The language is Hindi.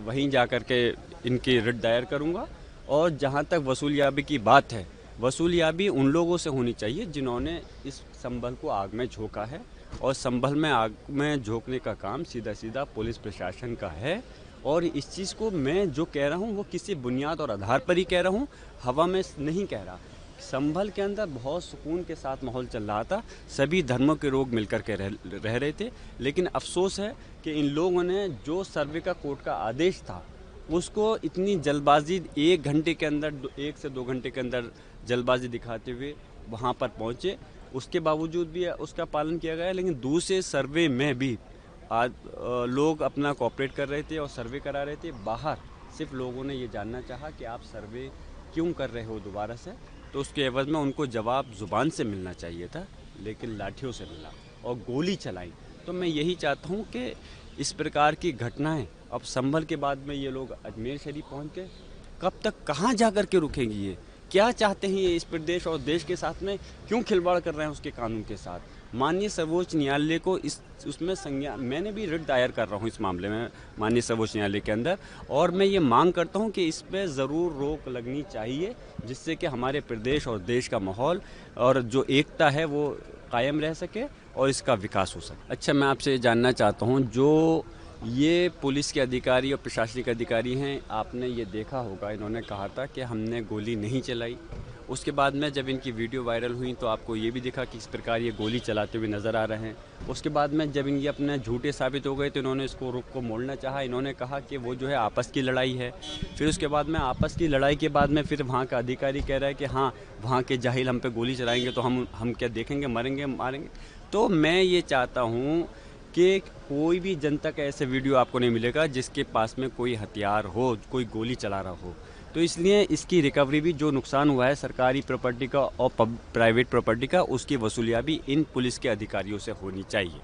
वहीं जा कर के इनकी रिट दायर करूँगा। और जहाँ तक वसूलियाबी की बात है, वसूलियाबी उन लोगों से होनी चाहिए जिन्होंने इस संभल को आग में झोंका है, और संभल में आग में झोंकने का काम सीधा सीधा पुलिस प्रशासन का है। और इस चीज़ को मैं जो कह रहा हूँ वो किसी बुनियाद और आधार पर ही कह रहा हूँ, हवा में नहीं कह रहा। संभल के अंदर बहुत सुकून के साथ माहौल चल रहा था, सभी धर्मों के लोग मिलकर के रह रहे थे। लेकिन अफसोस है कि इन लोगों ने जो सर्वे का कोर्ट का आदेश था उसको इतनी जल्दबाजी, 1 घंटे के अंदर, 1 से 2 घंटे के अंदर जल्दबाजी दिखाते हुए वहाँ पर पहुँचे। उसके बावजूद भी उसका पालन किया गया, लेकिन दूसरे सर्वे में भी आज लोग अपना कोऑपरेट कर रहे थे और सर्वे करा रहे थे। बाहर सिर्फ लोगों ने ये जानना चाहा कि आप सर्वे क्यों कर रहे हो दोबारा से, तो उसके एवज में उनको जवाब ज़ुबान से मिलना चाहिए था, लेकिन लाठियों से मिला और गोली चलाई। तो मैं यही चाहता हूँ कि इस प्रकार की घटनाएं, अब संभल के बाद में ये लोग अजमेर शरीफ पहुँच गए, कब तक कहाँ जा कर के रुकेंगी? ये क्या चाहते हैं? ये इस प्रदेश और देश के साथ में क्यों खिलवाड़ कर रहे हैं उसके कानून के साथ? माननीय सर्वोच्च न्यायालय को उसमें संज्ञान, मैंने भी रिट दायर कर रहा हूँ इस मामले में माननीय सर्वोच्च न्यायालय के अंदर, और मैं ये मांग करता हूँ कि इस पर ज़रूर रोक लगनी चाहिए, जिससे कि हमारे प्रदेश और देश का माहौल और जो एकता है वो कायम रह सके और इसका विकास हो सके। अच्छा, मैं आपसे जानना चाहता हूँ, जो ये पुलिस के अधिकारी और प्रशासनिक अधिकारी हैं, आपने ये देखा होगा, इन्होंने कहा था कि हमने गोली नहीं चलाई। उसके बाद में जब इनकी वीडियो वायरल हुई तो आपको ये भी दिखा कि इस प्रकार ये गोली चलाते हुए नज़र आ रहे हैं। उसके बाद में जब ये अपने झूठे साबित हो गए तो इन्होंने इसको रुख को मोड़ना चाहा। इन्होंने कहा कि वो जो है आपस की लड़ाई है। फिर उसके बाद में आपस की लड़ाई के बाद में फिर वहाँ का अधिकारी कह रहा है कि हाँ, वहाँ के जाहिल हम पे गोली चलाएंगे तो हम क्या देखेंगे, मरेंगे मारेंगे। तो मैं ये चाहता हूँ कि कोई भी जनता का ऐसे वीडियो आपको नहीं मिलेगा जिसके पास में कोई हथियार हो, कोई गोली चला रहा हो। तो इसलिए इसकी रिकवरी भी, जो नुकसान हुआ है सरकारी प्रॉपर्टी का और प्राइवेट प्रॉपर्टी का, उसकी वसूलियाबी इन पुलिस के अधिकारियों से होनी चाहिए।